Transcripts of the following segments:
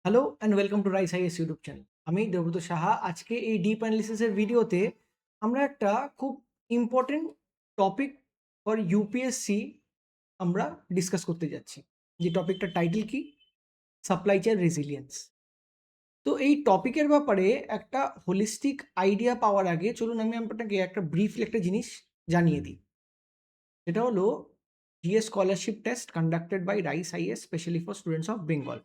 Hello and welcome to rice is YouTube channel. আমি দেবব্রত সাহা। আজকে এই ডিপ অ্যানালিসিসের ভিডিওতে আমরা একটা খুব ইম্পর্টেন্ট টপিক ফর ইউপিএসসি আমরা ডিসকাস করতে যাচ্ছি। যে টপিকটার টাইটেল কি? Supply chain resilience. তো এই টপিকের ব্যাপারে একটা হোলিস্টিক আইডিয়া পাওয়ার আগে চলুন আমি আপনাকে একটা ব্রিফলি একটা জিনিস জানিয়ে দিই। সেটা হলো GS scholarship test conducted by Rice আইএস specially for students of Bengal,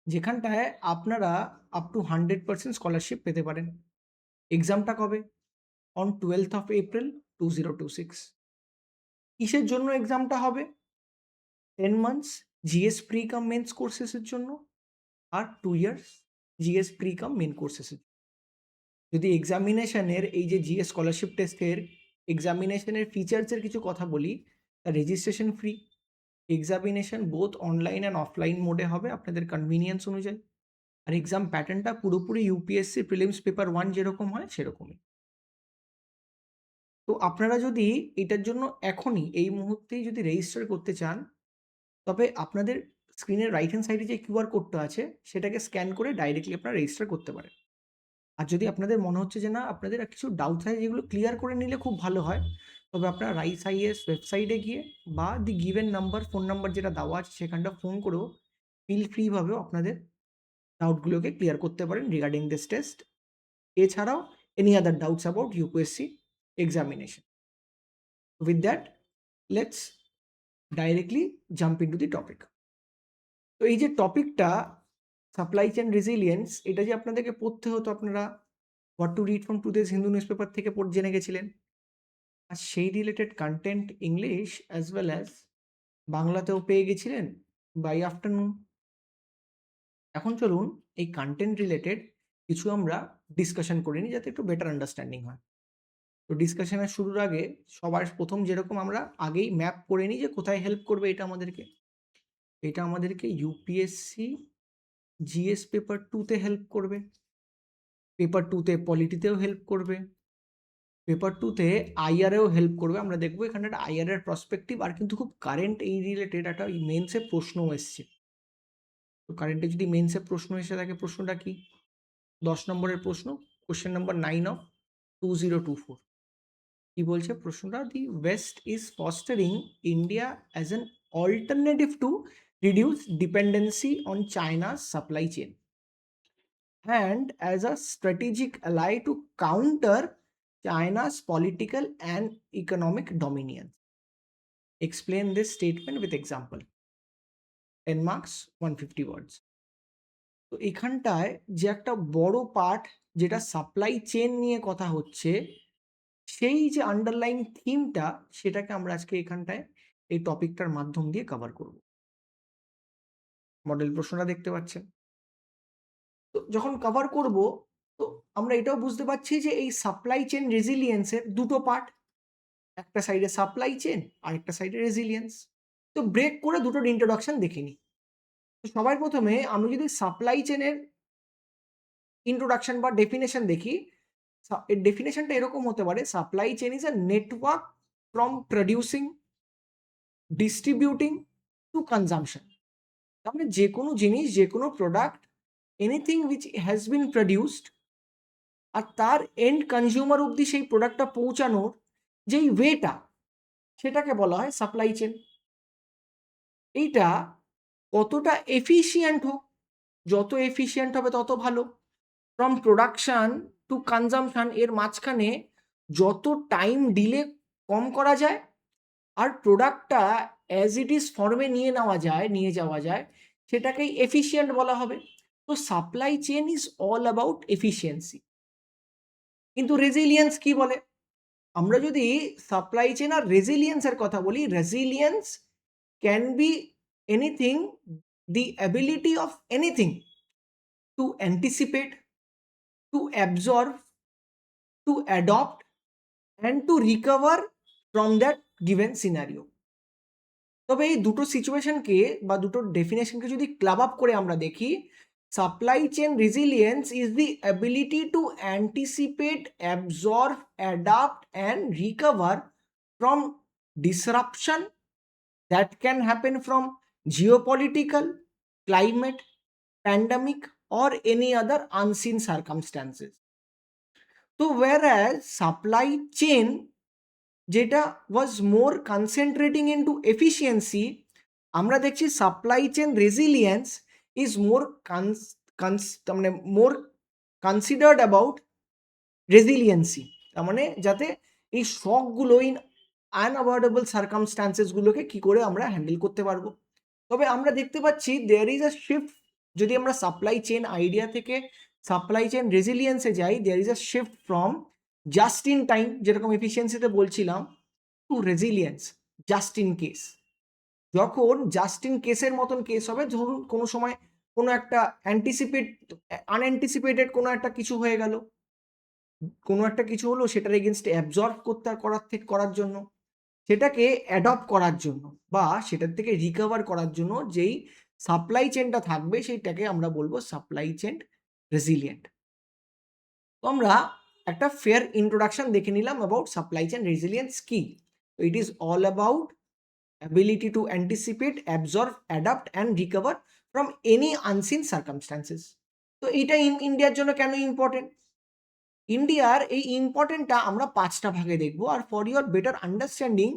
যেখানটায় আপনারা আপ টু 100% স্কলারশিপ পেতে পারেন। এক্সামটা কবে? On 12th of April 2026। কিসের জন্য এক্সামটা হবে? 10 months জিএস প্রি কাম মেন্স কোর্সেসের জন্য, আর 2 years জিএস প্রি কাম মেন কোর্সেসের। যদি এক্সামিনেশনের এই যে জিএস স্কলারশিপ টেস্টের এক্সামিনেশনের ফিচার্সের কিছু কথা বলি, তার registration free, examination both online and offline মোডে হবে আপনাদের কনভিনিয়েন্স অনুযায়ী। আর এক্সাম প্যাটার্নটা পুরোপুরি ইউপিএসসি প্রিলিমস পেপার 1 যেরকম হয় সেরকমই। তো আপনারা যদি এটার জন্য এখনই এই মুহূর্তেই যদি রেজিস্টার করতে চান, তবে আপনাদের স্ক্রিনের রাইট হ্যান্ড সাইডে যে কিউআর কোডটা আছে সেটাকে স্ক্যান করে ডাইরেক্টলি আপনারা রেজিস্টার করতে পারেন। আর যদি আপনাদের মনে হচ্ছে যে না আপনাদের আর কিছু ডাউট আছে যেগুলো ক্লিয়ার করে নিলে খুব ভালো হয়, তবে আপনারা রাইস আইএস ওয়েবসাইটে গিয়ে বা the given number phone number যেটা দেওয়া আছে সেখানটা ফোন করেও ফিল ফ্রিভাবেও আপনাদের ডাউটগুলোকে ক্লিয়ার করতে পারেন রিগার্ডিং দিস টেস্ট। এছাড়াও any other doubts about UPSC examination. With that, let's directly jump into the topic. তো এই যে টপিকটা সাপ্লাই চেইন রেজিলিয়েন্স, এটা যে আপনাদেরকে পড়তে হতো, আপনারা what to read from today's Hindu news paper থেকে জেনে গেছিলেন। আর সেই related content English as well as বাংলাতেও পেয়ে গেছিলেন বাই আফটারনুন। এখন চলুন এই কন্টেন্ট রিলেটেড কিছু আমরা ডিসকাশন করে নিই যাতে একটু বেটার আন্ডারস্ট্যান্ডিং হয়। তো ডিসকাশনের শুরুর আগে সবার প্রথম যেরকম আমরা আগেই ম্যাপ করে নিই যে কোথায় হেল্প করবে এটা আমাদেরকে। এটা আমাদেরকে ইউপিএসসি জিএস পেপার 2-তে হেল্প করবে, পেপার 2-তে পলিটিতেও হেল্প করবে, পেপার 2-তে আইআরেও হেল্প করবে। আমরা দেখবো এখানে একটা আইআরের প্রসপেক্টিভ আর কিন্তু খুব কারেন্ট এই রিলেটেড একটা মেন্সে প্রশ্নও এসছে। তো কারেন্টে যদি মেন্সে প্রশ্ন এসে থাকে, প্রশ্নটা কি? 10 নম্বরের প্রশ্ন, কোশ্চেন নাম্বার 9 অফ 2024। কি বলছে প্রশ্নটা? The West is fostering India as an alternative to reduce dependency on China's supply chain and as a strategic ally to counter China's political and economic dominance. Explain this statement with example. 10 marks, 150 words. তো এখানটায় যে একটা বড় part যেটা supply chain নিয়ে কথা হচ্ছে, সেই যে আন্ডারলাইন থিমটা সেটাকে আমরা আজকে এখানটায় এই টপিকটার মাধ্যম দিয়ে কভার করব। মডেল প্রশ্নটা দেখতে পাচ্ছেন। তো যখন কভার করব, তো আমরা এটাও বুঝতে পারছি যে এই সাপ্লাই চেন রেজিলিয়েন্সের দুটো পার্ট, একটা সাইডে সাপ্লাই চেন আর একটা সাইডে রেজিলিয়েন্স। তো ব্রেক করে দুটোর ইন্ট্রোডাকশন দেখে নিই। তো সবার প্রথমে আমি যদি সাপ্লাই চেনের ইন্ট্রোডাকশন বা ডেফিনেশন দেখি, এর ডেফিনেশনটা এরকম হতে পারে: supply chain is a network from producing, distributing to consumption. তার মানে যে কোনো জিনিস, যে কোনো product, anything which has been produced, আর তার এন্ড কনজিউমার অবধি সেই প্রোডাক্টটা পৌঁছানোর যেই ওয়েটা, সেটাকে বলা হয় সাপ্লাই চেন। এইটা কতটা এফিশিয়েন্ট হোক, যত এফিশিয়েন্ট হবে তত ভালো। ফ্রম প্রোডাকশন টু কনজাম্পশন, এর মাঝখানে যত টাইম ডিলে কম করা যায় আর প্রোডাক্টটা অ্যাজ ইট ইজ ফর্মে নিয়ে যাওয়া যায়, সেটাকেই এফিশিয়েন্ট বলা হবে। তো supply chain is all about efficiency. কিন্তু রেজিলিয়েন্স কি বলে? আমরা যদি সাপ্লাই চেন আর রেজিলিয়েন্সের কথা বলি, resilience can be anything, the ability of anything to anticipate, to absorb, to adopt and to recover from that given scenario. তবে এই দুটো সিচুয়েশনকে বা দুটো ডেফিনেশনকে যদি ক্লাব আপ করে আমরা দেখি, supply chain resilience is the ability to anticipate, absorb, adapt and recover from disruption that can happen from geopolitical, climate, pandemic or any other unseen circumstances. তো whereas supply chain যেটা was more concentrating into efficiency, আমরা দেখছি supply chain resilience is more মানে more considered about resiliency, তার মানে যাতে এই শকগুলো in unavoidable সার্কামস্ট্যান্সেসগুলোকে কি করে আমরা হ্যান্ডেল করতে পারবো। তবে আমরা দেখতে পাচ্ছি দেয়ার ইজ আ শিফট, যদি আমরা সাপ্লাই চেন আইডিয়া থেকে সাপ্লাই চেন রেজিলিয়েন্সে যাই, there is a shift from just in time, যেরকম এফিসিয়েন্সিতে বলছিলাম, to resilience just in case. যখন জাস্ট ইন কেসের মতন কেস হবে, ধরুন কোনো সময় কোনো একটা আনএন্টিসিপেটেড কোনো একটা কিছু হয়ে গেল, কোনো একটা কিছু হলো, সেটার এগেনস্টে অ্যাবজর্ব করার জন্য, সেটাকে অ্যাডপ্ট করার জন্য, বা সেটার থেকে রিকভার করার জন্য যেই সাপ্লাই চেনটা থাকবে সেইটাকে আমরা বলবো সাপ্লাই চেন রেজিলিয়েন্ট। তো আমরা একটা ফেয়ার ইন্ট্রোডাকশন দেখে নিলাম অ্যাবাউট সাপ্লাই চেন রেজিলিয়েন্স কি। তো it is all about ability to anticipate, absorb, adapt and recover from any unseen circumstances. তো এইটা ইন্ডিয়ার জন্য কেন ইম্পর্টেন্ট? ইন্ডিয়ার এই ইম্পর্টেন্টটা আমরা 5টা ভাগে দেখব, আর ফর ইওর বেটার আন্ডারস্ট্যান্ডিং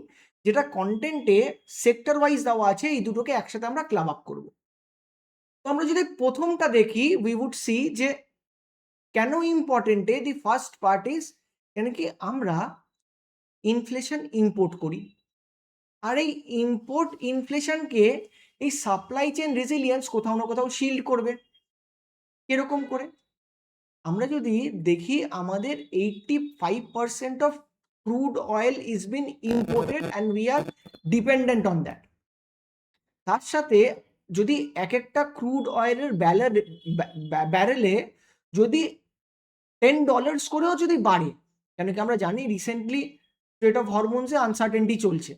যেটা কন্টেন্টে সেক্টর ওয়াইজ দেওয়া আছে, এই দুটোকে একসাথে আমরা ক্লাব আপ করব। তো আমরা যদি প্রথমটা দেখি, উই উড সি যে কেন ইম্পর্টেন্টে দি ফার্স্ট পার্ট ইজ কেন কি আমরা ইনফ্লেশন ইম্পোর্ট করি, আর এই ইম্পোর্ট ইনফ্লেশনকে এই সাপ্লাই চেন রেজিলিয়েন্স কোথাও না কোথাও শিল্ড করবে। কিরকম করে? আমরা যদি দেখি আমাদের 85% of crude oil is bin imported and we are dependent on that. তার সাথে যদি এক একটা ক্রুড অয়েলের ব্যারেলে যদি $10 করেও যদি বাড়ে, কেন কি আমরা জানি রিসেন্টলি স্ট্রেট অফ হরমোনসে আনসার্টেনটি চলছে,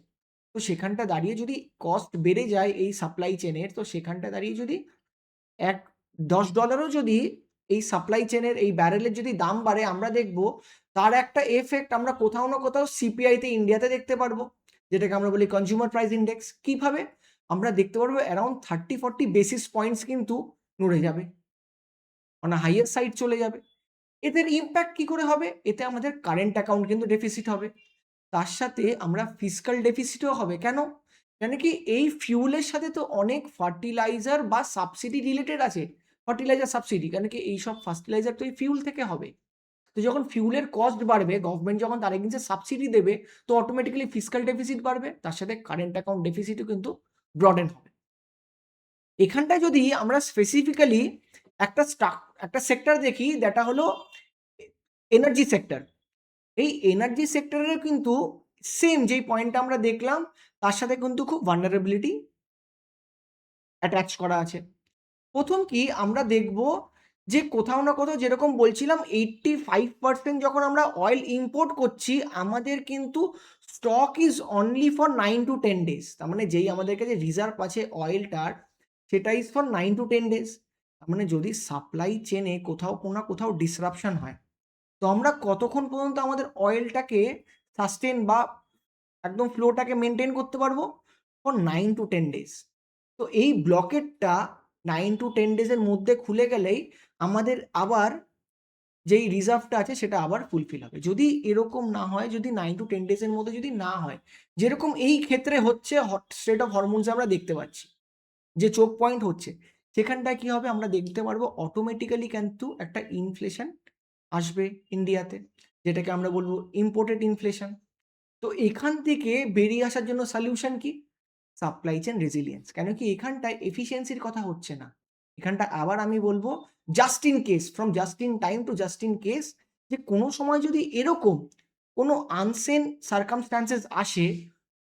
তো সেখানটা দাঁড়িয়ে যদি কস্ট বেড়ে যায় এই সাপ্লাই চেনের, তো সেখানটা দাঁড়িয়ে যদি $10ও যদি এই সাপ্লাই চেনের এই ব্যারেলের যদি দাম বাড়ে, আমরা দেখব তার একটা এফেক্ট আমরা কোথাও না কোথাও সিপিআইতে ইন্ডিয়াতে দেখতে পারবো, যেটাকে আমরা বলি কনজিউমার প্রাইস ইন্ডেক্স। কিভাবে? আমরা দেখতে পারবো অ্যারাউন্ড 30-40 বেসিস পয়েন্টস কিন্তু নড়ে যাবে, মানে হাইয়ার সাইড চলে যাবে। এদের ইম্প্যাক্ট কি করে হবে? এতে আমাদের কারেন্ট অ্যাকাউন্ট কিন্তু ডেফিসিট হবে, তার সাথে আমরা ফিসকাল ডেফিসিটও হবে। কেন? কেন কি এই ফিউলের সাথে তো অনেক ফার্টিলাইজার বা সাবসিডি রিলেটেড আছে, ফার্টিলাইজার সাবসিডি, কেন কি এইসব ফার্টিলাইজার তো এই ফিউল থেকে হবে। তো যখন ফিউলের কস্ট বাড়বে, গভর্নমেন্ট যখন তার এগেইনস্টে সাবসিডি দেবে, তো অটোমেটিক্যালি ফিসকাল ডেফিসিট বাড়বে, তার সাথে কারেন্ট অ্যাকাউন্ট ডেফিসিটও কিন্তু ব্রডেন হবে। এখানটায় যদি আমরা স্পেসিফিক্যালি একটা সেক্টর দেখি, যেটা হলো এনার্জি সেক্টর। এই এনার্জি সেক্টরের কিন্তু সেম যেই পয়েন্টটা আমরা দেখলাম, তার সাথে কিন্তু খুব ভালনারেবিলিটি অ্যাটাচ করা আছে। প্রথম কি আমরা দেখব যে কোথাও না কোথাও যেরকম বলছিলাম 85% যখন আমরা অয়েল ইম্পোর্ট করছি, আমাদের কিন্তু stock is only for 9 to 10 days. তার মানে যেই আমাদের কাছে রিজার্ভ আছে অয়েলটার, সেটা ইজ ফর 9 to 10 ডেজ। তার মানে যদি সাপ্লাই চেনে কোথাও না কোথাও ডিসরাপশন হয়, তো আমরা কতক্ষণ পর্যন্ত আমাদের অয়েলটাকে সাস্টেন বা একদম ফ্লোটাকে মেনটেন করতে পারবো? For 9 to 10 days. তো এই ব্লকেটটা 9 to 10 ডেজের মধ্যে খুলে গেলেই আমাদের আবার যেই রিজার্ভটা আছে সেটা আবার ফুলফিল হবে। যদি এরকম না হয়, যদি 9 to 10 ডেজের মধ্যে যদি না হয়, যেরকম এই ক্ষেত্রে হচ্ছে স্টেট অফ হরমোনস আমরা দেখতে পাচ্ছি যে চোক পয়েন্ট হচ্ছে, সেখানটায় কি হবে আমরা দেখতে পারবো অটোমেটিক্যালি কিন্তু একটা ইনফ্লেশন আসবে ইন্ডিয়াতে, যেটাকে আমরা বলবো ইম্পোর্টেড ইনফ্লেশন। তো এখান থেকে বেরিয়ে আসার জন্য সলিউশন কি? Supply chain resilience. কেন কি এখানটায় এফিসিয়েন্সির কথা হচ্ছে না, এখানটা আবার আমি বলবো just in case, from just in time to just in case, যে কোনো সময় যদি এরকম কোনো আনসেন সার্কামস্ট্যান্সেস আসে,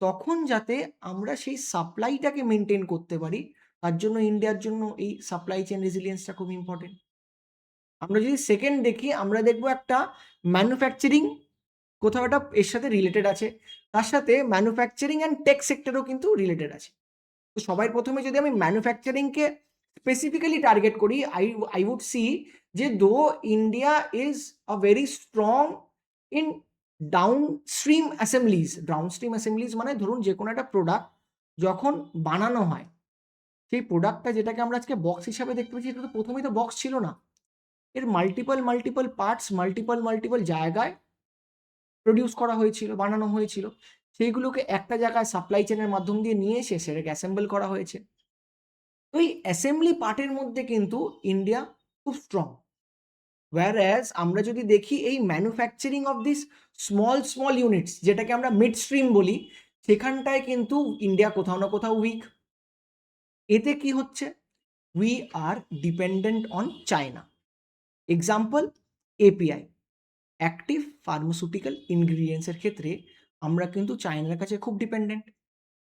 তখন যাতে আমরা সেই সাপ্লাইটাকে মেনটেন করতে পারি, তার জন্য ইন্ডিয়ার জন্য এই সাপ্লাই চেন রেজিলিয়েন্সটা খুব ইম্পর্টেন্ট। আমরা যদি সেকেন্ড দেখি, আমরা দেখবো একটা ম্যানুফ্যাকচারিং কোথাও একটা এর সাথে রিলেটেড আছে, তার সাথে ম্যানুফ্যাকচারিং অ্যান্ড টেক সেক্টরও কিন্তু রিলেটেড আছে। তো সবার প্রথমে যদি আমি ম্যানুফ্যাকচারিংকে স্পেসিফিক্যালি টার্গেট করি, আই উড সি যে দো India is a very strong in downstream Assembly's মানে ধরুন যে কোনো একটা প্রোডাক্ট যখন বানানো হয়, সেই প্রোডাক্টটা যেটাকে আমরা আজকে বক্স হিসাবে দেখতে পাচ্ছি, এটা তো প্রথমেই তো বক্স ছিল না। এর মাল্টিপল পার্টস মাল্টিপল জায়গায় প্রডিউস করা হয়েছিল, বানানো হয়েছিল। সেইগুলোকে একটা জায়গায় সাপ্লাই চেনের মাধ্যম দিয়ে নিয়ে এসে সেটাকে অ্যাসেম্বল করা হয়েছে। তো এই অ্যাসেম্বলি পার্টের মধ্যে কিন্তু ইন্ডিয়া খুব স্ট্রং। whereas আমরা যদি দেখি এই manufacturing of this small units, যেটাকে আমরা মিড স্ট্রিম বলি, সেখানটায় কিন্তু ইন্ডিয়া কোথাও না কোথাও উইক। এতে কি হচ্ছে? We are dependent on China. Example, API, active pharmaceutical ইনগ্রিডিয়েন্টসের ক্ষেত্রে আমরা কিন্তু চায়নার কাছে খুব ডিপেন্ডেন্ট।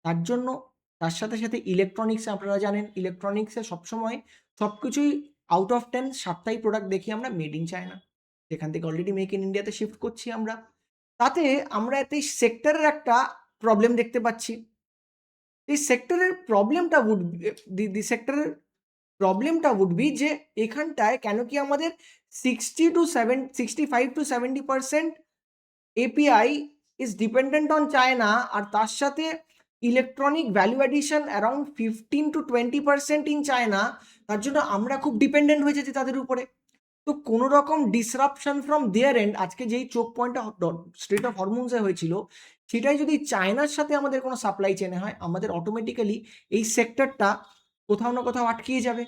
তার জন্য তার সাথে সাথে ইলেকট্রনিক্সে আপনারা জানেন, ইলেকট্রনিক্সে সবসময় সব কিছুই আউট অফ 10 7টাই প্রোডাক্ট দেখি আমরা মেড ইন চায়না। সেখান থেকে অলরেডি মেক ইন ইন্ডিয়াতে শিফট করছি আমরা। তাতে আমরা এতে সেক্টরের একটা প্রবলেম দেখতে পাচ্ছি। এই সেক্টরের প্রবলেমটা সেক্টরের প্রবলেমটা উড বি যে এখানটায় কেন কি আমাদের 65 to 70% API is dependent on China, আর তার সাথে electronic value addition around 15 to 20% in China. তার জন্য আমরা খুব ডিপেন্ডেন্ট হয়ে যাচ্ছি তাদের উপরে। তো কোনো রকম ডিসরাপশন ফ্রম দেয়ার এন্ড, আজকে যেই চোখ পয়েন্টটা স্ট্রেট অফ হরমুজে হয়েছিল, সেটাই যদি চায়নার সাথে আমাদের কোনো সাপ্লাই চেনে হয়, আমাদের অটোমেটিক্যালি এই সেক্টরটা কোথাও না কোথাও আটকিয়ে যাবে।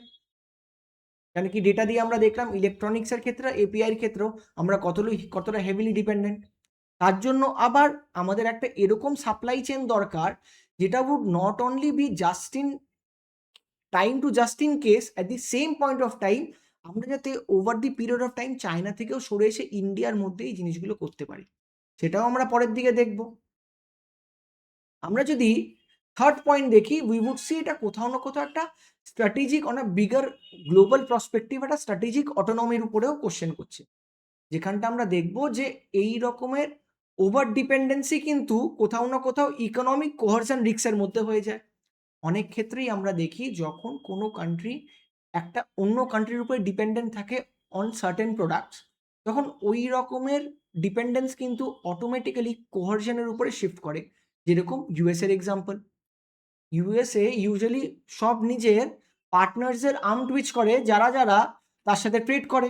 কেন কি ডেটা দিয়ে আমরা দেখলাম ইলেকট্রনিক্সের ক্ষেত্রে, এপিআইয়ের ক্ষেত্রেও আমরা কতটা হেভিলি ডিপেন্ডেন্ট। তার জন্য আবার আমাদের একটা এরকম সাপ্লাই চেন দরকার যেটা would not only be just in time to just in case, at the same point of time আমরা যাতে over the period of time China থেকেও সরে এসে ইন্ডিয়ার মধ্যে এই জিনিসগুলো করতে পারি, সেটাও আমরা পরের দিকে দেখব। আমরা যদি থার্ড পয়েন্ট দেখি, উই উড সি এটা কোথাও না কোথাও একটা strategic on a bigger global perspective, একটা স্ট্র্যাটেজিক অটোনমির উপরেও কোশ্চেন করছে, যেখানটা আমরা দেখব যে এই রকমের ওভার ডিপেন্ডেন্সি কিন্তু কোথাও না কোথাও ইকোনমিক কোহারশন রিস্কের মধ্যে হয়ে যায়। অনেক ক্ষেত্রেই আমরা দেখি যখন কোনো কান্ট্রি একটা অন্য কান্ট্রির উপরে ডিপেন্ডেন্ট থাকে অন সার্টেন প্রোডাক্টস, তখন ওই রকমের ডিপেন্ডেন্স কিন্তু অটোমেটিক্যালি কোহারশনের উপরে শিফট করে। যেরকম ইউএসএর এক্সাম্পল, ইউএসএ ইউজুয়ালি সব নিজের পার্টনার্সের আর্ম টুইচ করে যারা যারা তার সাথে ট্রেড করে।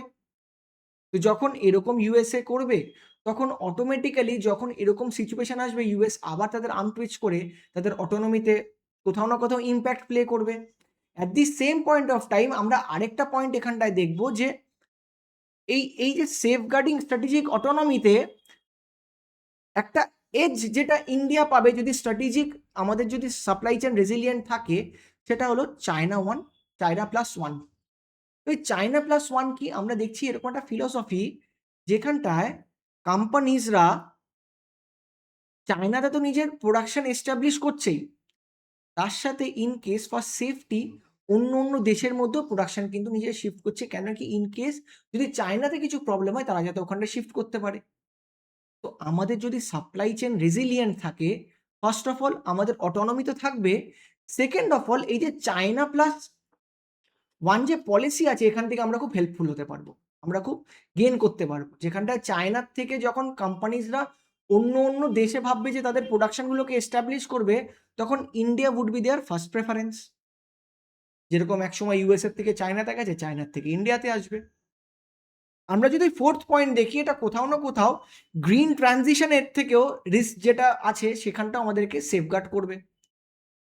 তো যখন এরকম ইউএসএ করবে, তখন অটোমেটিক্যালি যখন এরকম সিচুয়েশন আসবে, ইউএস আবার তাদের আর্ম টুইচ করে তাদের অটোনমিতে কোথাও না কোথাও ইম্প্যাক্ট প্লে করবে। At the same point of time আমরা আরেকটা পয়েন্ট এখানটায় দেখব যে এই যে সেফগার্ডিং স্ট্র্যাটেজিক অটোনমিতে একটা এজ যেটা ইন্ডিয়া পাবে যদি স্ট্র্যাটেজিক আমাদের যদি সাপ্লাই চেন রেজিলিয়েন্ট থাকে, সেটা হলো চায়না+1। ওই চায়না+1 কি আমরা দেখছি এরকম একটা ফিলসফি যেখানটায় কোম্পানিজরা চায়নাতে তো নিজের প্রোডাকশন এস্টাবলিশ করছেই, তার সাথে ইন কেস ফর সেফটি অন্য দেশের মধ্যেও প্রোডাকশন কিন্তু নিজে শিফট করছে। কেন কি ইন কেস যদি চায়নাতে কিছু প্রবলেম হয়, তারা যাতে ওখানটা শিফট করতে পারে। তো আমাদের যদি সাপ্লাই চেন রেজিলিয়েন্ট থাকে, ফার্স্ট অফ অল আমাদের অটোনমি তো থাকবে, সেকেন্ড অফ অল এই যে চায়না+1 যে পলিসি আছে, এখান থেকে আমরা খুব হেল্পফুল হতে পারবো, আমরা খুব গেন করতে পারবো। যেখানটায় চায়নার থেকে যখন কোম্পানিজরা অন্য দেশে ভাববে যে তাদের প্রোডাকশনগুলোকে এস্টাবলিশ করবে, তখন India would be their first preference. যেরকম একসময় ইউএসএর থেকে চায়নাতে গেছে, চায়নার থেকে ইন্ডিয়াতে আসবে। আমরা যদি ফোর্থ পয়েন্ট দেখি, এটা কোথাও না কোথাও গ্রিন ট্রানজিশনের থেকেও রিস্ক যেটা আছে সেখানটাও আমাদেরকে সেফগার্ড করবে।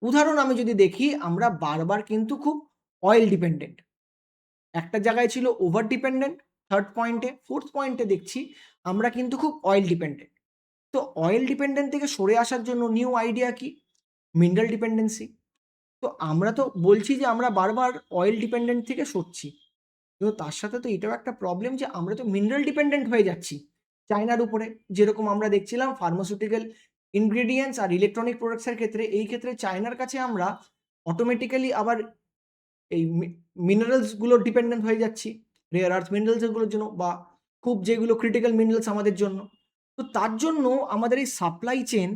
উদাহরণ আমি যদি দেখি, আমরা বারবার কিন্তু খুব অয়েল ডিপেন্ডেন্ট, একটা জায়গায় ছিল ওভার ডিপেন্ডেন্ট থার্ড পয়েন্টে, ফোর্থ পয়েন্টে দেখছি আমরা কিন্তু খুব অয়েল ডিপেন্ডেন্ট। তো অয়েল ডিপেন্ডেন্ট থেকে সরে আসার জন্য নিউ আইডিয়া কি? Mineral dependency. তো আমরা তো বলছি যে আমরা বারবার অয়েল ডিপেন্ডেন্ট থেকে সরছি, কিন্তু তার সাথে তো এটাও একটা প্রবলেম যে আমরা তো মিনারেল ডিপেন্ডেন্ট হয়ে যাচ্ছি চায়নার উপরে। যেরকম আমরা দেখছিলাম ফার্মাসিউটিক্যাল ইনগ্রেডিয়েন্টস আর ইলেকট্রনিক প্রোডাক্টসের ক্ষেত্রে, এই ক্ষেত্রে চায়নার কাছে আমরা অটোমেটিক্যালি আবার এই মিনারেলসগুলো ডিপেন্ডেন্ট হয়ে যাচ্ছি, রেয়ার আর্থ মিনারেলসগুলোর জন্য, বা খুব যেগুলো ক্রিটিক্যাল মিনারেলস আমাদের জন্য। তো তার জন্য আমাদের এই সাপ্লাই চেন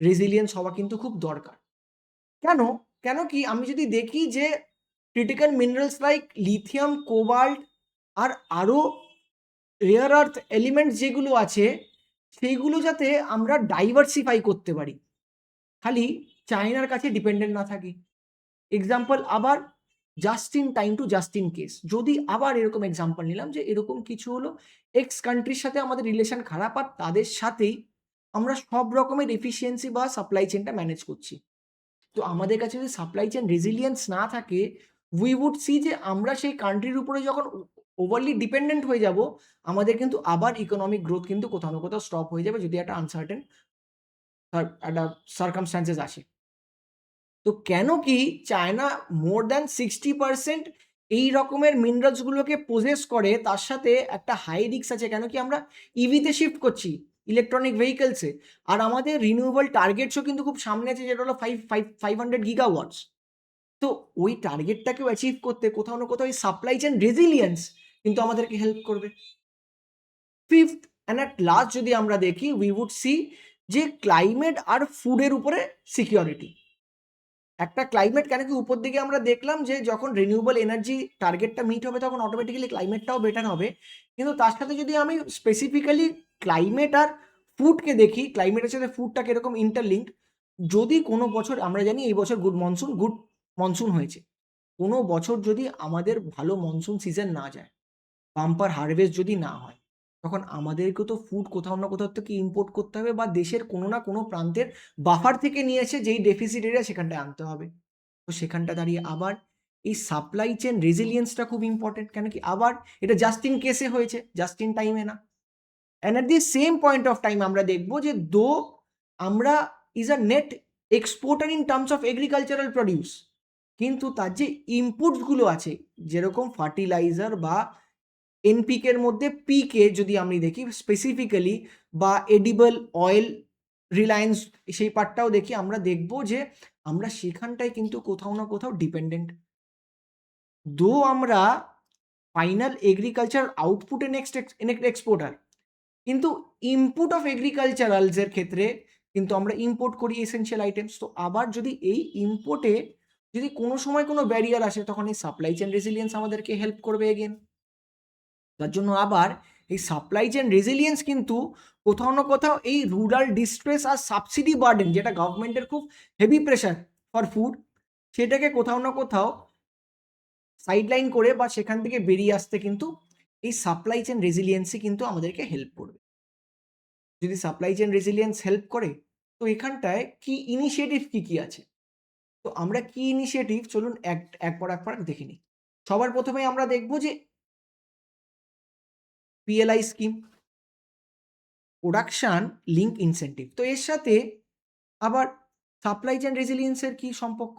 রেজিলিয়েন্স হওয়া কিন্তু খুব দরকার। কেন? কেন কি আমি যদি দেখি যে critical minerals like lithium, cobalt আর আরও রেয়ার আর্থ এলিমেন্টস যেগুলো আছে, সেইগুলো যাতে আমরা ডাইভার্সিফাই করতে পারি, খালি চায়নার কাছে ডিপেন্ডেন্ট না থাকি। এক্সাম্পল আবার just in time to just in case, যদি আবার এরকম এক্সাম্পল নিলাম যে এরকম কিছু হলো, এক্স কান্ট্রির সাথে আমাদের রিলেশন খারাপ আর তাদের সাথেই আমরা সব রকমের এফিসিয়েন্সি বা সাপ্লাই চেনটা ম্যানেজ করছি। তো আমাদের কাছে যদি সাপ্লাই চেন রেজিলিয়েন্স না থাকে, উই উড সি যে আমরা সেই কান্ট্রির উপরে যখন ওভারলি ডিপেন্ডেন্ট হয়ে যাব, আমাদের কিন্তু আবার ইকোনমিক গ্রোথ কিন্তু কোথাও না কোথাও স্টপ হয়ে যাবে, যদি একটা আনসার্টেন একটা সার্কামস্ট্যান্সেস আসে। তো কেন কি চায়না মোর দ্যান 60% এই রকমের মিনারেলসগুলোকে পজেস করে, তার সাথে একটা হাই রিস্ক আছে, কেন কি আমরা ইভিতে শিফট করছি, ইলেকট্রনিক ভেহিকেলসে, আর আমাদের রিনিউয়েবল টার্গেটসও কিন্তু খুব সামনে আছে, যেটা হলো 500 গিগাওয়াটস। তো ওই টার্গেটটাকেও অ্যাচিভ করতে কোথাও না কোথাও এই সাপ্লাই চেন রেজিলিয়েন্স কিন্তু আমাদেরকে হেল্প করবে। ফিফথ অ্যান্ড অ্যাট লাস্ট যদি আমরা দেখি, উই উড সি যে ক্লাইমেট আর ফুডের উপরে সিকিউরিটি। একটা ক্লাইমেট, কেন কি উপর দিকে আমরা দেখলাম যে যখন রিনিউয়েবল এনার্জি টার্গেটটা মিট হবে তখন অটোমেটিক্যালি ক্লাইমেটটাও বেটার হবে, কিন্তু তার সাথে যদি আমি স্পেসিফিক্যালি ক্লাইমেট আর ফুডকে দেখি, ক্লাইমেটের সাথে ফুডটা কিরকম ইন্টারলিঙ্কড। যদি কোনো বছর, আমরা জানি এই বছর গুড মনসুন হয়েছে, কোনো বছর যদি আমাদের ভালো মনসুন সিজন না যায়, বাম্পার হারভেস্ট যদি না হয়, তখন আমাদেরকে তো ফুড কোথাও না কোথাও থেকে ইম্পোর্ট করতে হবে, বা দেশের কোনো না কোনো প্রান্তের বাফার থেকে নিয়ে এসে যেই ডেফিসিট এরিয়া সেখানটায় আনতে হবে। তো সেখানটা দাঁড়িয়ে আবার এই সাপ্লাই চেন রেজিলিয়েন্সটা খুব ইম্পর্টেন্ট, কেন কি আবার এটা জাস্ট ইন কেসে হয়েছে, জাস্ট ইন টাইমে না। And at the same point of time আমরা দেখবো যে আমরা is a net exporter in terms of agricultural produce, কিন্তু তার যে ইনপুটসগুলো আছে, যেরকম ফার্টিলাইজার বা এনপিকের মধ্যে পিকে যদি আমি দেখি স্পেসিফিক্যালি, বা এডিবল অয়েল রিলায়েন্স, সেই পার্টটাও দেখি, আমরা দেখব যে আমরা সেখানটায় কিন্তু কোথাও না কোথাও ডিপেন্ডেন্ট। আমরা ফাইনাল এগ্রিকালচার আউটপুটে নেক্সট এক্সপোর্টার, কিন্তু ইনপুট অফ এগ্রিকালচারালসের ক্ষেত্রে কিন্তু আমরা ইম্পোর্ট করি এসেনশিয়াল আইটেমস। তো আবার যদি এই ইম্পোর্টে যদি কোনো সময় কোনো ব্যারিয়ার আসে, তখন এই সাপ্লাই চেন রেজিলিয়েন্স আমাদেরকে হেল্প করবে এগেন। তার জন্য আবার এই সাপ্লাই চেন রেজিলিয়েন্স কিন্তু কোথাও না কোথাও এই রুরাল ডিস্ট্রেস আর সাবসিডি বার্ডেন, যেটা গভর্নমেন্টের খুব হেভি প্রেশার ফর ফুড, সেটাকে কোথাও না কোথাও সাইডলাইন করে বা সেখান থেকে বেরিয়ে আসতে কিন্তু এই সাপ্লাই চেন রেজিলিয়েন্সই কিন্তু আমাদেরকে হেল্প করবে। যদি সাপ্লাই চেন রেজিলিয়েন্স হেল্প করে, তো এখানটায় কি ইনিশিয়েটিভ কি আছে, তো আমরা কি ইনিশিয়েটিভ, চলুন একবার দেখে নিই। সবার প্রথমে আমরা দেখব যে PLI scheme, production link incentive. তো এর সাথে আবার সাপ্লাই চেন রেজিলিয়েন্সের কি সম্পর্ক,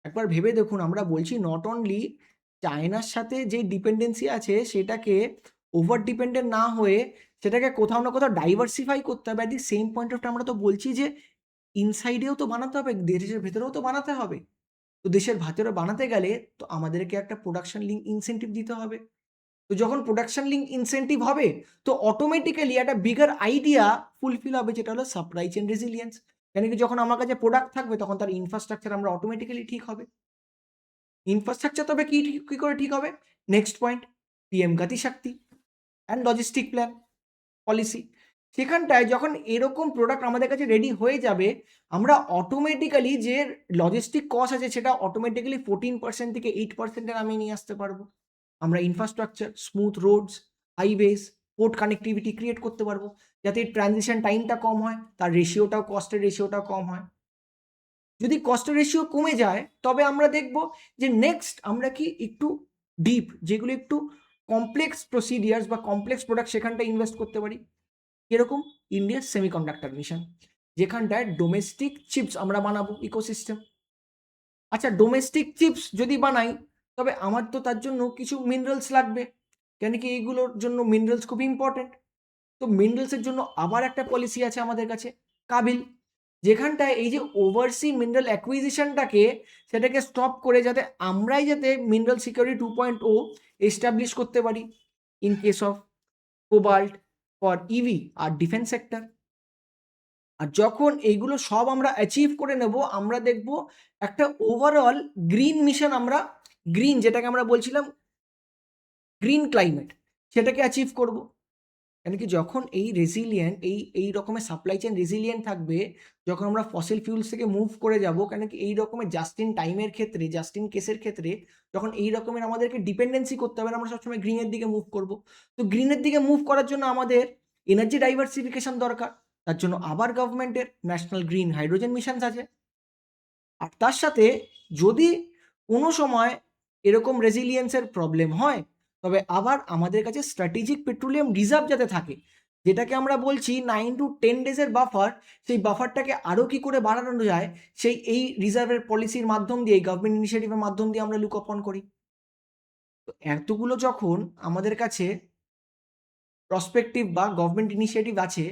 একবার ভেবে দেখুন। আমরা বলছি নট অনলি চায়নার সাথে যে ডিপেন্ডেন্সি আছে সেটাকে ওভার ডিপেন্ডেন্ট না হয়ে সেটাকে কোথাও না কোথাও ডাইভার্সিফাই করতে হবে। At the same point of আমরা তো বলছি যে ইনসাইডেও তো বানাতে হবে, দেশের ভেতরেও তো বানাতে হবে। তো দেশের ভেতরে বানাতে গেলে তো আমাদেরকে একটা প্রোডাকশন লিঙ্ক ইনসেন্টিভ দিতে হবে। তো যখন প্রোডাকশন লিঙ্ক ইনসেন্টিভ হবে, তো অটোমেটিক্যালি একটা বিগার আইডিয়া ফুলফিল হবে, যেটা হলো সাপ্লাই চেন রেজিলিয়েন্স। কেন কি যখন আমার কাছে প্রোডাক্ট থাকবে, তখন তার ইনফ্রাস্ট্রাকচার আমরা অটোমেটিক্যালি ঠিক হবে। ইনফ্রাস্ট্রাকচার তবে কি করে ঠিক হবে? নেক্সট পয়েন্ট, পিএম গতি শক্তি অ্যান্ড লজিস্টিক প্ল্যান পলিসি। সেখানটায় যখন এরকম প্রোডাক্ট আমাদের কাছে রেডি হয়ে যাবে, আমরা অটোমেটিক্যালি যে লজিস্টিক কস্ট আছে সেটা অটোমেটিক্যালি 14% থেকে 8% আমি নিয়ে আসতে পারবো। আমরা infrastructure, smooth roads, highways, port connectivity create করতে পারবো, যাতে ট্রানজিশন টাইমটা কম হয়, তার রেশিওটাও, কস্টের রেশিওটাও কম হয়। যদি কস্টের রেশিও কমে যায়, তবে আমরা দেখব যে নেক্সট আমরা কি একটু ডিপ, যেগুলো একটু কমপ্লেক্স প্রসিডিয়ার্স বা কমপ্লেক্স প্রোডাক্ট, সেখানটা ইনভেস্ট করতে পারি। এরকম ইন্ডিয়ার সেমিকন্ডাক্টর মিশন, যেখানটায় ডোমেস্টিক চিপস আমরা বানাবো ইকোসিস্টেম। আচ্ছা, ডোমেস্টিক চিপস যদি বানাই, তবে আমার তো তার জন্য কিছু মিনারেলস লাগবে, কেন কি এইগুলোর জন্য মিনারেলস খুব ইম্পর্টেন্ট। তো মিনারেলসের জন্য আবার একটা পলিসি আছে আমাদের কাছে, কাবিল, যেখানটায় এই যে ওভারসি মিনারেল অ্যাকুইজিশনটাকে, সেটাকে স্টপ করে যাতে আমরাই যাতে মিনারেল সিকিউরিটি 2.0 এস্টাবলিশ করতে পারি in case of cobalt for EV আর ডিফেন্স সেক্টর। আর যখন এইগুলো সব আমরা অ্যাচিভ করে নেব, আমরা দেখব একটা ওভারঅল গ্রিন মিশন, আমরা গ্রিন, যেটাকে আমরা বলছিলাম গ্রিন ক্লাইমেট, সেটাকে অ্যাচিভ করব। কেন কি যখন এই রকমের সাপ্লাই চেইন রেজিলিয়েন্ট থাকবে, যখন আমরা ফসিল ফিউলস থেকে মুভ করে যাব, কেন কি এই রকমের জাস্ট ইন টাইমের ক্ষেত্রে, জাস্ট ইন কেসের ক্ষেত্রে যখন এই রকমের আমাদেরকে ডিপেন্ডেন্সি করতে হবে না, আমরা সবসময় গ্রিনের দিকে মুভ করব। তো গ্রিনের দিকে মুভ করার জন্য আমাদের এনার্জি ডাইভার্সিফিকেশন দরকার। তার জন্য আবার গভর্নমেন্টের ন্যাশনাল গ্রিন হাইড্রোজেন মিশনস আছে। আর তার সাথে যদি কোনো সময় এরকম রেজিলিয়েন্সের প্রবলেম হয়, তবে আবার আমাদের কাছে স্ট্র্যাটেজিক পেট্রোলিয়াম রিজার্ভ যাতে থাকে, যেটাকে আমরা বলছি 9 to 10 ডেজের বাফার, সেই বাফারটাকে আরও কি করে বাড়ানো যায়, সেই এই রিজার্ভের পলিসির মাধ্যম দিয়ে, গভর্নমেন্ট ইনিশিয়েটিভের মাধ্যম দিয়ে আমরা লুক অন করি। তো এতগুলো যখন আমাদের কাছে প্রসপেক্টিভ বা গভর্নমেন্ট ইনিশিয়েটিভ আছে,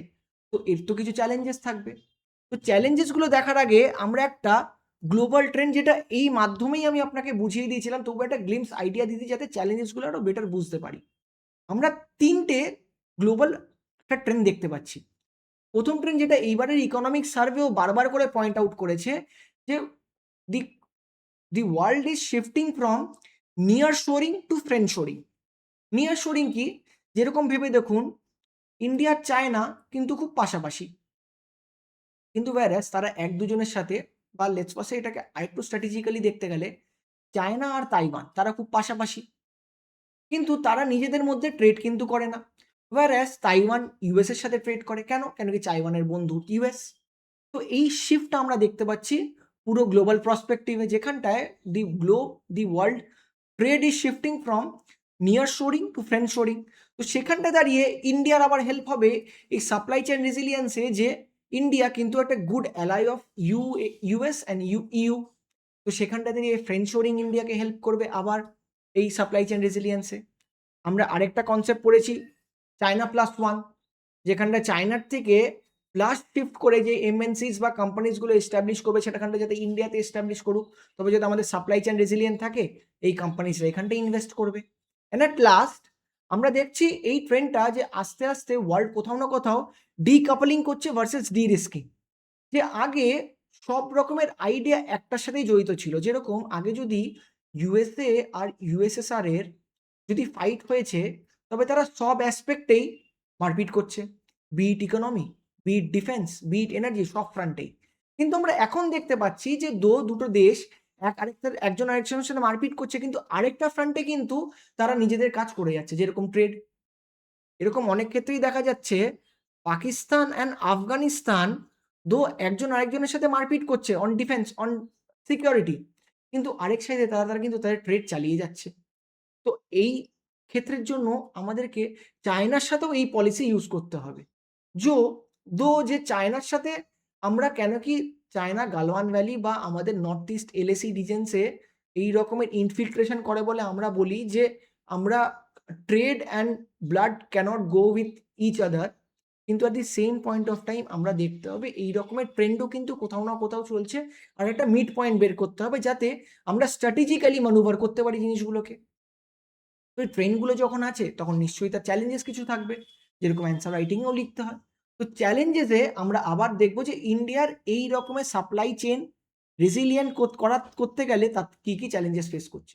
তো এর তো কিছু চ্যালেঞ্জেস থাকবে। তো চ্যালেঞ্জেসগুলো দেখার আগে আমরা একটা গ্লোবাল ট্রেন্ড, যেটা এই মাধ্যমেই আমি আপনাকে বুঝিয়ে দিয়েছিলাম, তবু একটা গ্লিমস আইডিয়া দিতে, যাতে চ্যালেঞ্জেসগুলো আরও বেটার বুঝতে পারি। আমরা 3টে গ্লোবাল একটা ট্রেন্ড দেখতে পাচ্ছি। প্রথম ট্রেন্ড, যেটা এইবারের ইকোনমিক সার্ভেও বারবার করে পয়েন্ট আউট করেছে, যে the the world is shifting from near shoring to friend shoring. Near shoring কি? যেরকম ভেবে দেখুন, ইন্ডিয়া আর চায়না কিন্তু খুব পাশাপাশি, কিন্তু whereas তারা এক দুজনের সাথে, বা লেটস সাপোজ এটাকে আরেকটু স্ট্র্যাটেজিক্যালি দেখতে গেলে, চায়না আর তাইওয়ান তারা খুব পাশাপাশি, কিন্তু তারা নিজেদের মধ্যে ট্রেড কিন্তু করে না। whereas তাইওয়ান ইউএস এর সাথে ট্রেড করে। কেন? কেন কি তাইওয়ানের বন্ধু ইউএস। তো এই শিফটটা আমরা দেখতে পাচ্ছি পুরো গ্লোবাল প্রসপেক্টিভে, যেখানটায় the world trade is shifting from near shoring to friend shoring. তো সেখানটা দাঁড়িয়ে ইন্ডিয়ার আবার হেল্প হবে এই সাপ্লাই চেইন রেজিলিয়েন্সে, যে ইন্ডিয়া কিন্তু একটা good ally of US and EU. তো সেখানটা দাঁড়িয়ে ফ্রেন্ড শোরিং ইন্ডিয়াকে হেল্প করবে আবার এই সাপ্লাই চেইন রেজিলিয়েন্সে। আমরা আরেকটা কনসেপ্ট পড়েছি, চায়না প্লাস ওয়ান, যেখানটা চায়নার থেকে প্লাস শিফট করে যে এমএনসিস বা কোম্পানিজগুলো এস্টাবলিশ করবে, সেটাখানটা যাতে ইন্ডিয়াতে এস্টাবলিশ করুক, তবে যদি আমাদের সাপ্লাই চেইন রেজিলিয়েন্ট থাকে, এই কোম্পানিজরা এখানটায় ইনভেস্ট করবে। অ্যান্ড অ্যাট লাস্ট আমরা দেখছি এই ট্রেন্ডটা, যে আস্তে আস্তে ওয়ার্ল্ড কোথাও না কোথাও ডিকাপলিং করছে ভার্সেস ডি রিস্কিং। যে আগে সব রকমের আইডিয়া একটার সাথেই জড়িত ছিল, যেরকম আগে যদি ইউএসএ আর ইউএসএসআর এর যদি ফাইট হয়েছে, তবে তারা সব অ্যাসপেক্টেই মারপিট করছে, be it economy, be it defence, be it energy, সব ফ্রন্টেই। কিন্তু আমরা এখন দেখতে পাচ্ছি যে দুটো দেশ একজন আরেকজনের সাথে মারপিট করছে, কিন্তু আরেকটা ফ্রন্টে কিন্তু তারা নিজেদের কাজ করে যাচ্ছে, যেরকম ট্রেড। এরকম অনেক ক্ষেত্রেই দেখা যাচ্ছে পাকিস্তান অ্যান্ড আফগানিস্তান একজন আরেকজনের সাথে মারপিট করছে অন ডিফেন্স, অন সিকিউরিটি, কিন্তু আরেক সাইডে তারা কিন্তু তাদের ট্রেড চালিয়ে যাচ্ছে। তো এই ক্ষেত্রের জন্য আমাদেরকে চায়নার সাথেও এই পলিসি ইউজ করতে হবে। যে চায়নার সাথে আমরা, কেন কি চায়না গালওয়ান ভ্যালি বা আমাদের নর্থ ইস্ট এলএসি রিজনসে এই রকমের ইনফিল্ট্রেশন করে বলে আমরা বলি যে আমরা trade and blood can't go with each other. কিন্তু at the same point of time আমরা দেখতে হবে এই রকমের ট্রেন্ডও কিন্তু কোথাও না কোথাও চলছে, আর একটা মিড পয়েন্ট বের করতে হবে, যাতে আমরা স্ট্র্যাটেজিক্যালি ম্যানুভার করতে পারি জিনিসগুলোকে। তো এই ট্রেন্ডগুলো যখন আছে, তখন নিশ্চয়ই তার চ্যালেঞ্জেস কিছু থাকবে, যেরকম অ্যান্সার রাইটিংও লিখতে হয়। তো চ্যালেঞ্জেসে আমরা আবার দেখব যে ইন্ডিয়ার এই রকমের সাপ্লাই চেন রেজিলিয়েন্ট করতে গেলে তার কী কী চ্যালেঞ্জেস ফেস করছে।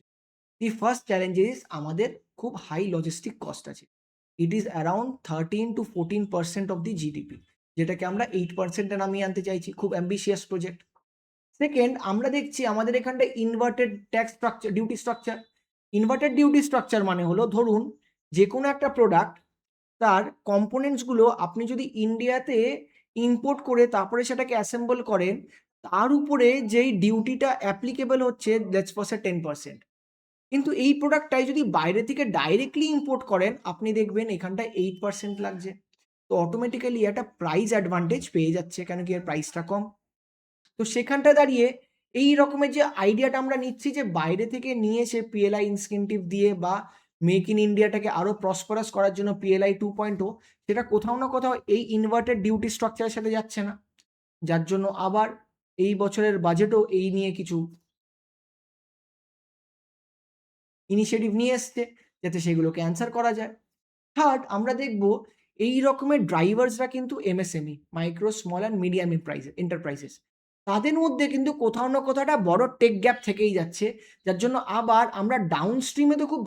দি ফার্স্ট চ্যালেঞ্জেস, আমাদের খুব হাই লজিস্টিক কস্ট আছে। It is around 13 to 14% of the GDP, যেটাকে আমরা 8%-এ নামিয়ে আনতে চাইছি। খুব অ্যাম্বিশিয়াস প্রজেক্ট। সেকেন্ড, আমরা দেখছি আমাদের এখানটায় inverted tax structure, duty structure. Inverted duty structure মানে হলো, ধরুন যে কোনো একটা প্রোডাক্ট, তার কম্পোনেন্টসগুলো আপনি যদি ইন্ডিয়াতে ইম্পোর্ট করে তারপরে সেটাকে অ্যাসেম্বল করেন, তার উপরে যেই ডিউটিটা অ্যাপ্লিকেবল হচ্ছে, লেটস সাপোজ 10%। কিন্তু এই প্রোডাক্টটাই যদি বাইরে থেকে ডাইরেক্টলি ইম্পোর্ট করেন, আপনি দেখবেন এখানটায় 8% লাগছে। তো অটোমেটিক্যালি একটা প্রাইস অ্যাডভান্টেজ পেয়ে যাচ্ছে, কেন কি এর প্রাইসটা কম। তো সেখানটায় দাঁড়িয়ে এই রকমের যে আইডিয়াটা আমরা নিচ্ছি, যে বাইরে থেকে নিয়ে এসে পিএলআই ইনসেনটিভ দিয়ে বা মেক ইন ইন্ডিয়াটাকে আরও প্রসপারাস করার জন্য পিএলআই 2.0, সেটা কোথাও না কোথাও এই ইনভার্টেড ডিউটি স্ট্রাকচারের সাথে যাচ্ছে না, যার জন্য আবার এই বছরের বাজেটও এই নিয়ে কিছু ইনিশিয়েটিভ নিয়ে এসছে, যাতে সেগুলোকে অ্যান্সার করা যায়। থার্ড, আমরা দেখব এই রকমের ড্রাইভার্সরা কিন্তু MSME, micro small and medium enterprises, তাদের মধ্যে কিন্তু কোথাও না কোথাও একটা বড় টেক গ্যাপ থেকেই যাচ্ছে, যার জন্য আবার আমরা ডাউন স্ট্রিমে তো খুব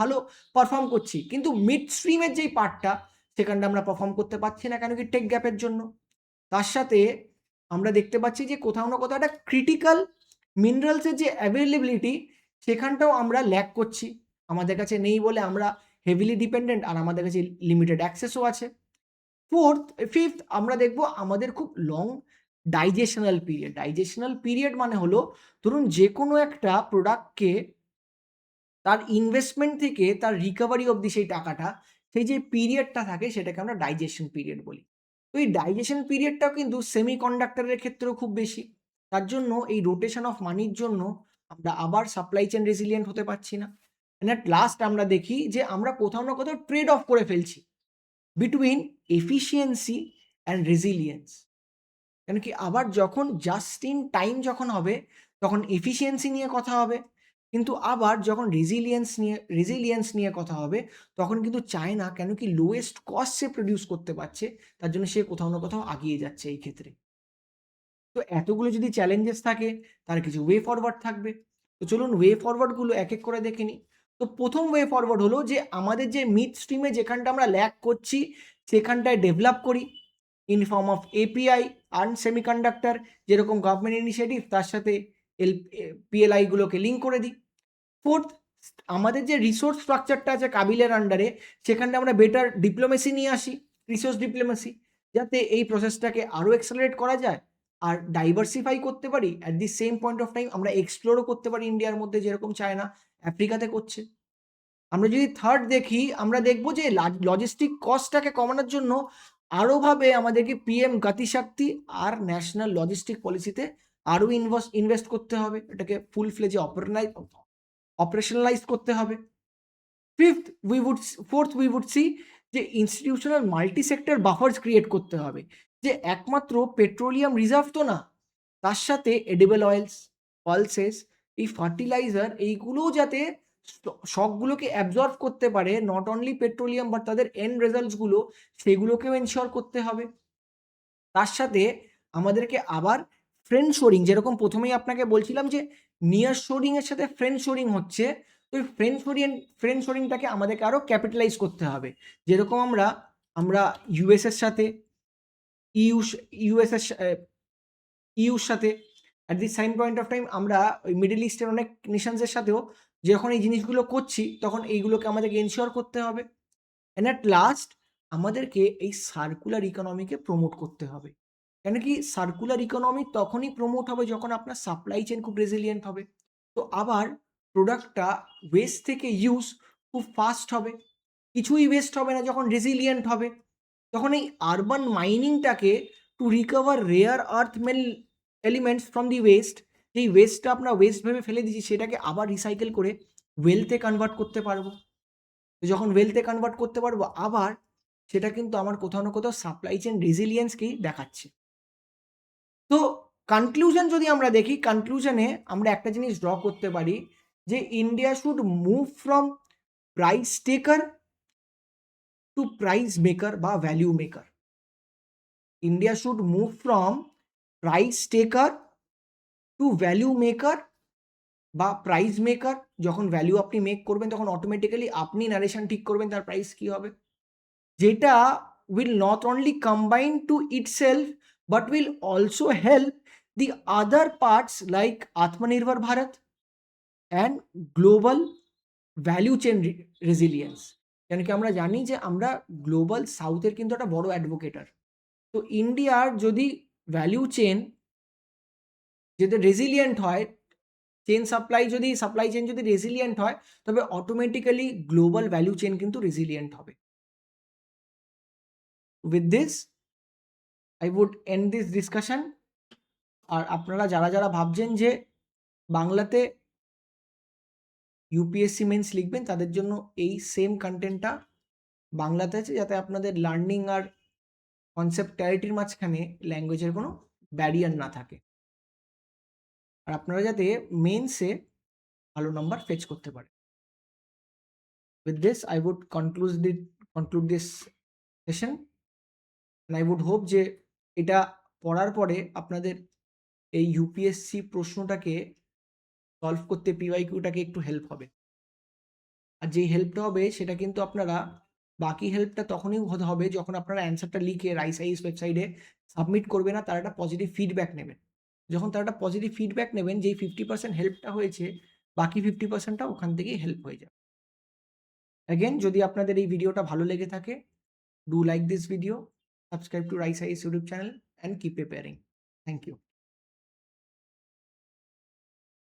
ভালো পারফর্ম করছি, কিন্তু মিড স্ট্রিমের যেই পার্টটা, সেখানটা আমরা পারফর্ম করতে পারছি না, কেন কি টেক গ্যাপের জন্য। তার সাথে আমরা দেখতে পাচ্ছি যে কোথাও না কোথাও একটা ক্রিটিক্যাল মিনারেলসের যে অ্যাভেলেবিলিটি, সেখানটাও আমরা ল্যাক করছি। আমাদের কাছে নেই বলে আমরা হেভিলি ডিপেন্ডেন্ট, আর আমাদের কাছে লিমিটেড অ্যাক্সেসও আছে। ফিফথ আমরা দেখব আমাদের খুব লং ডাইজেশনাল পিরিয়ড। ডাইজেশনাল পিরিয়ড মানে হলো, ধরুন যে কোনো একটা প্রোডাক্টকে তার ইনভেস্টমেন্ট থেকে তার রিকভারি অবধি সেই টাকাটা, সেই যে পিরিয়ডটা থাকে সেটাকে আমরা ডাইজেশন পিরিয়ড বলি। তো এই ডাইজেশন পিরিয়ডটাও কিন্তু সেমি কন্ডাক্টরের ক্ষেত্রেও খুব বেশি। তার জন্য এই রোটেশন অফ মানির জন্য আমরা আবার সাপ্লাই চেন রেজিলিয়েন্ট হতে পারছি না। অ্যান্ড অ্যাট লাস্ট আমরা দেখি যে আমরা কোথাও না কোথাও ট্রেড অফ করে ফেলছি বিটুইন এফিসিয়েন্সি অ্যান্ড রেজিলিয়েন্স। কেন কি আবার যখন জাস্ট ইন টাইম যখন হবে, তখন এফিসিয়েন্সি নিয়ে কথা হবে, কিন্তু আবার যখন রেজিলিয়েন্স নিয়ে কথা হবে, তখন কিন্তু চায় না, কেন কি লোয়েস্ট কস্ট সে প্রডিউস করতে পারছে, তার জন্য সে কোথাও না কোথাও আগিয়ে যাচ্ছে এই ক্ষেত্রে। তো এতগুলো যদি চ্যালেঞ্জেস থাকে, তার কিছু ওয়ে ফরওয়ার্ড থাকবে। তো চলুন ওয়ে ফরওয়ার্ডগুলো এক এক করে দেখে নিই। তো প্রথম ওয়ে ফরওয়ার্ড হলো যে আমাদের যে মিড স্ট্রিমে যেখানটা আমরা ল্যাক করছি, সেখানটায় ডেভেলপ করি in form of API earn semiconductor, যেরকম গভর্নমেন্ট ইনিশিয়েটিভ, তার সাথে পিএলআইগুলোকে লিঙ্ক করে দিই। ফোর্থ, আমাদের যে রিসোর্স স্ট্রাকচারটা আছে কাবিলের আন্ডারে, সেখানটা আমরা বেটার ডিপ্লোমেসি নিয়ে আসি, রিসোর্স ডিপ্লোমেসি, যাতে এই প্রসেসটাকে আরও এক্সেলারেট করা যায় আর ডাইভার্সিফাই করতে পারি। At the same point of time আমরা এক্সপ্লোরও করতে পারি ইন্ডিয়ার মধ্যে, যেরকম চায়না আফ্রিকাতে করছে। আমরা যদি থার্ড দেখি, আমরা দেখব যে লজিস্টিক কস্টটাকে কমানোর জন্য আরোভাবে আমাদেরকে পিএম গতিশক্তি আর ন্যাশনাল লজিস্টিক পলিসিতে আরও ইনভেস্ট করতে হবে, এটাকে ফুল ফ্লেজে অপারেশনালাইজ করতে হবে। ফোর্থ উই উড সি যে ইনস্টিটিউশনাল মাল্টি সেক্টর বাফার্স ক্রিয়েট করতে হবে, যে একমাত্র পেট্রোলিয়াম রিজার্ভ তো না, তার সাথে এডিবল অয়েলস, পালসেস, এই ফার্টিলাইজার, এইগুলোও যাতে শকগুলোকে অ্যাবজর্ব করতে পারে, নট অনলি পেট্রোলিয়াম বাট তাদের এন্ড রেজাল্টসগুলো, সেগুলোকেও এনশিওর করতে হবে। তার সাথে আমাদেরকে আবার ফ্রেন্ড শোরিং, যেরকম প্রথমেই আপনাকে বলছিলাম যে নিয়ার শোরিং এর সাথে ফ্রেন্ড শোরিং হচ্ছে, তো এই ফ্রেন্ড শোরিংটাকে আমাদেরকে আরও ক্যাপিটালাইজ করতে হবে। যেরকম আমরা ইউএস এর সাথে, ইউএস এর ইউর সাথে, at the same point of time আমরা ওই মিডল ইস্টের অনেক নেশনসের সাথেও যখন এই জিনিসগুলো করছি, তখন এইগুলোকে আমাদেরকে এনশিওর করতে হবে। অ্যান্ড অ্যাট লাস্ট আমাদেরকে এই সার্কুলার ইকোনমিকে প্রমোট করতে হবে। কেন কি সার্কুলার ইকোনমি তখনই প্রমোট হবে যখন আপনার সাপ্লাই চেন খুব রেজিলিয়েন্ট হবে। তো আবার প্রোডাক্টটা ওয়েস্ট থেকে ইউজ খুব ফাস্ট হবে, কিছুই ওয়েস্ট হবে না যখন রেজিলিয়েন্ট হবে। তখন এই আরবান মাইনিংটাকে to recover rare earth elements from the waste, যেই ওয়েস্টটা আমরা ওয়েস্ট ভেবে ফেলে দিচ্ছি, সেটাকে আবার রিসাইকেল করে ওয়েলথে কনভার্ট করতে পারবো। তো যখন ওয়েলথে কনভার্ট করতে পারবো, আবার সেটা কিন্তু আমার কোথাও না কোথাও সাপ্লাই চেন রেজিলিয়েন্সকেই দেখাচ্ছে। তো কনক্লুশন যদি আমরা দেখি, কনক্লুশনে আমরা একটা জিনিস ড্র করতে পারি যে India should move from price taker to price maker বা value maker. India should move from price taker to value maker বা প্রাইস মেকার। যখন ভ্যালু আপনি মেক করবেন, তখন অটোমেটিক্যালি আপনি নারেশন ঠিক করবেন তার প্রাইস কী হবে, যেটা will not only combine to itself but will also help the other parts like Atmanirbhar Bharat and global value chain resilience। কেন কি আমরা জানি যে আমরা গ্লোবাল সাউথের কিন্তু একটা বড় অ্যাডভোকেটার। তো ইন্ডিয়ার যদি ভ্যালু চেন যদি রেজিলিয়েন্ট হয়, সাপ্লাই চেন যদি রেজিলিয়েন্ট হয়, তবে অটোমেটিক্যালি গ্লোবাল ভ্যালু চেন কিন্তু রেজিলিয়েন্ট হবে। With this I would end this discussion। আর আপনারা যারা ভাবছেন যে বাংলাতে ইউপিএসসি মেন্স লিখবেন, তাদের জন্য এই সেম কন্টেন্টটা বাংলাতে আছে, যাতে আপনাদের লার্নিং আর কনসেপ্ট ক্ল্যারিটির মাঝখানে ল্যাঙ্গুয়েজের কোনো ব্যারিয়ার না থাকে, আর আপনারা যাতে মেন্সে ভালো নাম্বার ফেচ করতে পারে। With this I would conclude this session and I would hope যে এটা পড়ার পরে আপনাদের এই ইউপিএসসি প্রশ্নটাকে সলভ করতে পিওয়াইকিউটাকে একটু হেল্প হবে। আর যেই হেল্পটা হবে সেটা কিন্তু আপনারা বাকি হেল্পটা তখনই হবে যখন আপনারা অ্যান্সারটা লিখে রাইসআইএস ওয়েবসাইটে সাবমিট করবেন আর তারা একটা পজিটিভ ফিডব্যাক নেবেন। যখন তারা একটা পজিটিভ ফিডব্যাক নেবেন, যেই 50% হেল্পটা হয়েছে, বাকি 50% টা ওখান থেকেই হেল্প হয়ে যাবে। অ্যাগেইন যদি আপনাদের এই ভিডিওটা ভালো লেগে থাকে, do like this video, subscribe to Rise IAS YouTube channel and keep preparing. Thank you.